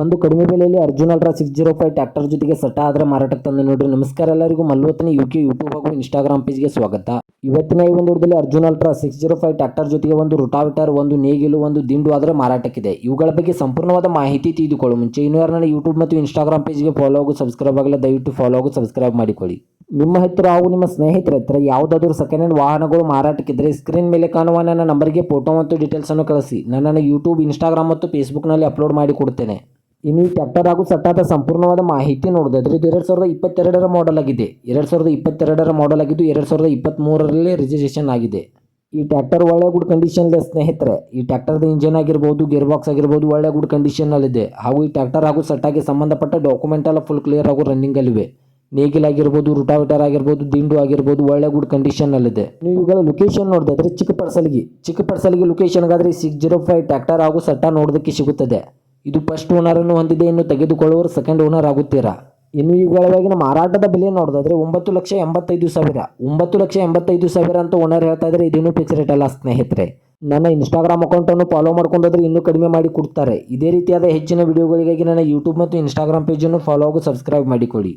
ಒಂದು ಕಡಿಮೆ ಬೆಲೆಯಲ್ಲಿ ಅರ್ಜುನ್ ಅಲ್ಟ್ರಾ 605 ಟ್ರ್ಯಾಕ್ಟರ್ ಜೊತೆಗೆ ಸೆಟಾ ಆದರೆ ಮಾರಾಟಕ್ಕೆ ತಂದು ನೋಡ್ರಿ. ನಮಸ್ಕಾರ ಎಲ್ಲರಿಗೂ, ಮಲ್ವತನ ಯುಕೆ ಯೂಟ್ಯೂಬ್ ಹಾಗೂ ಇನ್ಸ್ಟಾಗ್ರಾಮ್ ಪೇಜ್ಗೆ ಸ್ವಾಗತ. ಇವತ್ತಿನ ಈ ಒಂದು ವಿಡಿಯೋದಲ್ಲಿ ಅರ್ಜುನ್ ಅಲ್ಟ್ರಾ 605 ಟ್ರ್ಯಾಕ್ಟರ್ ಜೊತೆಗೆ ಒಂದು ರೋಟಾವೇಟರ್, ಒಂದು ನೇಗಿಲು, ಒಂದು ದಿಂಡು ಆದರೆ ಮಾರಾಟಕ್ಕಿದೆ. ಇವುಗಳ ಬಗ್ಗೆ ಸಂಪೂರ್ಣವಾದ ಮಾಹಿತಿ ತಿಳಿದುಕೊಳ್ಳುವ ಮುಂಚೆ ಇನ್ನೂ ಯಾರನ್ನ ಯೂಟ್ಯೂಬ್ ಮತ್ತು ಇನ್ಸ್ಟಾಗ್ರಾಮ್ ಪೇಜ್ಗೆ ಫಾಲೋ ಹಾಗೂ ಸಬ್ಸ್ಕ್ರೈಬ್ ಆಗಲ್ಲ, ದಯವಿಟ್ಟು ಫಾಲೋ ಹಾಗೂ ಸಬ್ಸ್ಕ್ರೈಬ್ ಮಾಡಿಕೊಳ್ಳಿ. ನಿಮ್ಮ ಹತ್ತಿರ ಹಾಗೂ ನಿಮ್ಮ ಸ್ನೇಹಿತರ ಹತ್ತಿರ ಯಾವುದಾದರೂ ಸೆಕೆಂಡ್ ಹ್ಯಾಂಡ್ ವಾಹನಗಳು ಮಾರಾಟಕ್ಕಿದ್ದರೆ ಸ್ಕ್ರೀನ್ ಮೇಲೆ ಕಾಣುವ ನನ್ನ ನಂಬರ್ಗೆ ಫೋಟೋ ಮತ್ತು ಡೀಟೇಲ್ಸನ್ನು ಕಳಿಸಿ. ನನ್ನನ್ನು ಯೂಟ್ಯೂಬ್, ಇನ್ಸ್ಟಾಗ್ರಾಮ್ ಮತ್ತು ಫೇಸ್ಬುಕ್ನಲ್ಲಿ ಅಪ್ಲೋಡ್ ಮಾಡಿ ಕೊಡ್ತೇನೆ. ಇನ್ನು ಈ ಟ್ರ್ಯಾಕ್ಟರ್ ಹಾಗೂ ಸೆಟಾದ ಸಂಪೂರ್ಣವಾದ ಮಾಹಿತಿ ನೋಡೋದಾದ್ರೆ ಇದು 2022ರ ಮಾಡೆಲ್ ಆಗಿದೆ. 2022ರ ಮಾಡೆಲ್ ಆಗಿದ್ದು 2023ರಲ್ಲಿ ರಿಜಿಸ್ಟ್ರೇಷನ್ ಆಗಿದೆ. ಈ ಟ್ರ್ಯಾಕ್ಟರ್ ಒಳ್ಳೆ ಗುಡ್ ಕಂಡೀಷನ್ ಇದೆ ಸ್ನೇಹಿತರೆ. ಈ ಟ್ರ್ಯಾಕ್ಟರ್ದ ಇಂಜಿನ್ ಆಗಿರ್ಬೋದು, ಗೇರ್ ಬಾಕ್ಸ್ ಆಗಿರ್ಬೋದು ಒಳ್ಳೆ ಗುಡ್ ಕಂಡೀಷನ್ನಲ್ಲಿದೆ. ಹಾಗೂ ಈ ಟ್ರ್ಯಾಕ್ಟರ್ ಹಾಗೂ ಸೆಟ್ಟಾಗಿ ಸಂಬಂಧಪಟ್ಟ ಡಾಕ್ಯುಮೆಂಟ್ ಎಲ್ಲ ಫುಲ್ ಕ್ಲಿಯರ್ ಹಾಗೂ ರನ್ನಿಂಗಲ್ಲಿವೆ. ನೇಗಿಲ್ ಆಗಿರ್ಬೋದು, ರೋಟಾವೇಟರ್ ಆಗಿರ್ಬೋದು, ದಿಂಡು ಆಗಿರ್ಬೋದು ಒಳ್ಳೆ ಗುಡ್ ಕಂಡೀಷನ್ನಲ್ಲಿದೆ. ನೀವು ಇವುಗಳ ಲೊಕೇಶನ್ ನೋಡಿದ್ರೆ ಚಿಕ್ಕಪಡಸಲಿಗೆ ಲೊಕೇಶನ್ಗಾದರೆ 605 ಟ್ರ್ಯಾಕ್ಟರ್ ಹಾಗೂ ಸೆಟ್ಟಾ ನೋಡೋದಕ್ಕೆ ಸಿಗುತ್ತದೆ. ಇದು ಫಸ್ಟ್ ಓನರನ್ನು ಹೊಂದಿದೆ. ಇನ್ನು ತೆಗೆದುಕೊಳ್ಳುವವರು ಸೆಕೆಂಡ್ ಓನರ್ ಆಗುತ್ತೀರಾ. ಇನ್ನು ಇವುಗಳವಾಗಿನ ಮಾರಾಟದ ಬೆಲೆ ನೋಡೋದಾದ್ರೆ 9,85,000 9,85,000 ಅಂತ ಓನರ್ ಹೇಳ್ತಾ ಇದ್ದಾರೆ. ಇದೇನು ಫಿಕ್ಸ್ ರೇಟ್ ಅಲ್ಲ ಸ್ನೇಹಿತರೆ. ನನ್ನ ಇನ್ಸ್ಟಾಗ್ರಾಮ್ ಅಕೌಂಟನ್ನು ಫಾಲೋ ಮಾಡ್ಕೊಂಡ್ರೆ ಇನ್ನೂ ಕಡಿಮೆ ಮಾಡಿ ಕೊಡ್ತಾರೆ. ಇದೇ ರೀತಿಯಾದ ಹೆಚ್ಚಿನ ವಿಡಿಯೋಗಳಿಗಾಗಿ ನನ್ನ ಯೂಟ್ಯೂಬ್ ಮತ್ತು ಇನ್ಸ್ಟಾಗ್ರಾಮ್ ಪೇಜನ್ನು ಫಾಲೋ ಹಾಗೂ ಸಬ್ಸ್ಕ್ರೈಬ್ ಮಾಡಿಕೊಳ್ಳಿ.